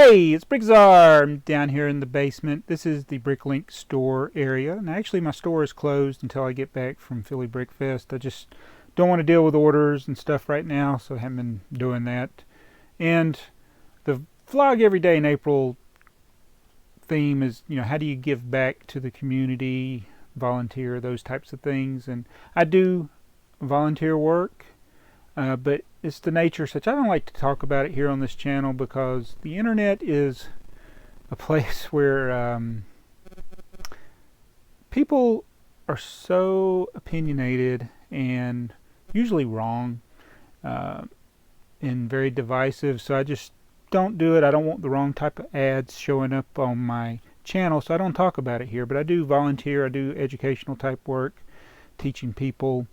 Hey, it's BrickTsar. I'm down here in the basement. This is the Bricklink store area. And actually my store is closed until I get back from Philly Brick Fest. I just don't want to deal with orders and stuff right now, so I haven't been doing that. And the vlog every day in April theme is, how do you give back to the community, volunteer, those types of things. And I do volunteer work. But it's the nature such. I don't like to talk about it here on this channel because the internet is a place where people are so opinionated and usually wrong and very divisive. So I just don't do it. I don't want the wrong type of ads showing up on my channel, so I don't talk about it here. But I do volunteer. I do educational type work, teaching people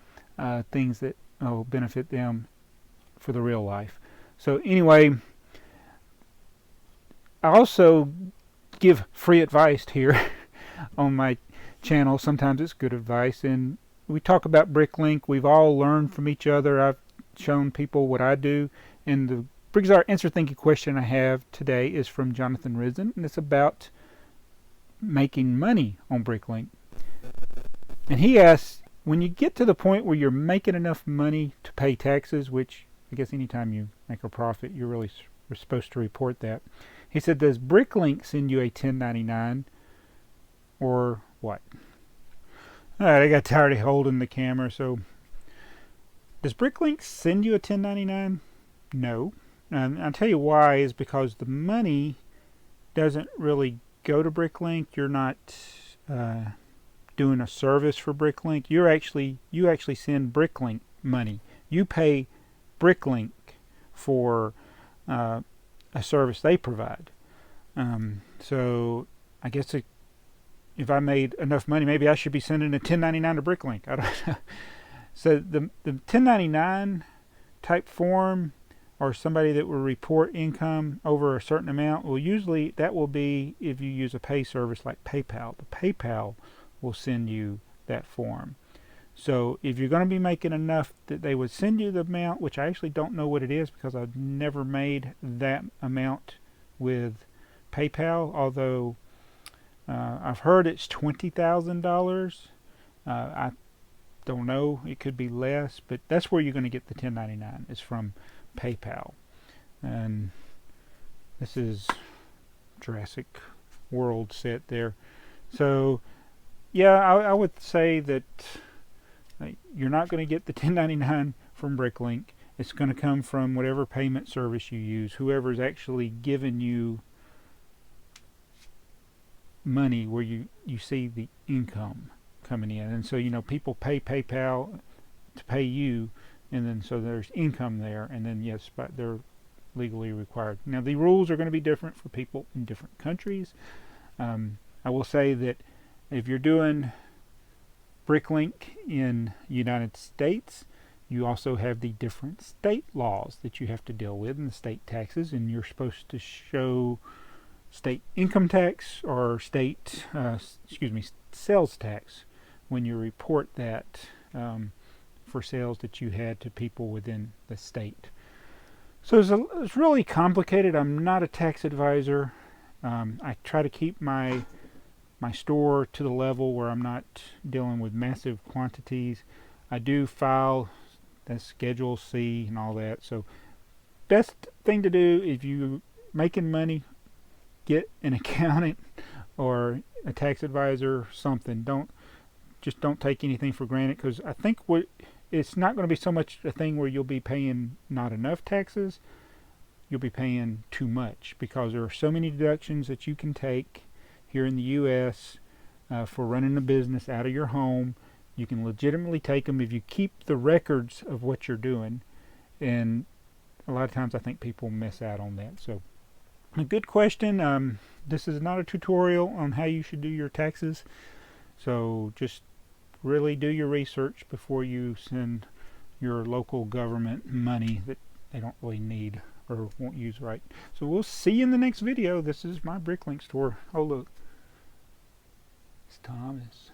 things that benefit them for the real life. So anyway, I also give free advice here on my channel. Sometimes it's good advice, and we talk about BrickLink. We've all learned from each other. I've shown people what I do, and the BrickTsar answer thinking question I have today is from Jonathan Risen, and it's about making money on BrickLink. And he asks, when you get to the point where you're making enough money to pay taxes, which I guess anytime you make a profit, you're supposed to report that. He said, does BrickLink send you a 1099 or what? Alright, I got tired of holding the camera, so does BrickLink send you a 1099? No. And I'll tell you why is because the money doesn't really go to BrickLink. You're not doing a service for BrickLink. You actually send BrickLink money. You pay BrickLink for a service they provide. So I guess if I made enough money, maybe I should be sending a 1099 to BrickLink. I don't know. So the 1099 type form, or somebody that will report income over a certain amount, well, usually that will be if you use a pay service like PayPal. The PayPal will send you that form. So if you're going to be making enough that they would send you the amount, which I actually don't know what it is because I've never made that amount with PayPal, although I've heard it's $20,000. I don't know, it could be less, but that's where you're going to get the 1099. It's from PayPal. And this is Jurassic World set there. So yeah, I would say that you're not going to get the 1099 from BrickLink. It's going to come from whatever payment service you use, whoever's actually given you money where you see the income coming in. And so people pay PayPal to pay you, and then so there's income there, and then yes, but they're legally required. Now the rules are going to be different for people in different countries. I will say that if you're doing BrickLink in the United States, you also have the different state laws that you have to deal with and the state taxes, and you're supposed to show state income tax or state sales tax when you report that for sales that you had to people within the state. So it's really complicated. I'm not a tax advisor. I try to keep my store to the level where I'm not dealing with massive quantities. I do file the Schedule C and all that. So best thing to do if you're making money, get an accountant or a tax advisor, something. Don't take anything for granted, because I think it's not going to be so much a thing where you'll be paying not enough taxes. You'll be paying too much because there are so many deductions that you can take here in the U.S. For running a business out of your home. You can legitimately take them if you keep the records of what you're doing, and a lot of times I think people miss out on that. So a good question. This is not a tutorial on how you should do your taxes, so just really do your research before you send your local government money that they don't really need or won't use right. So we'll see you in the next video. This is my BrickLink store. Oh look, it's Thomas.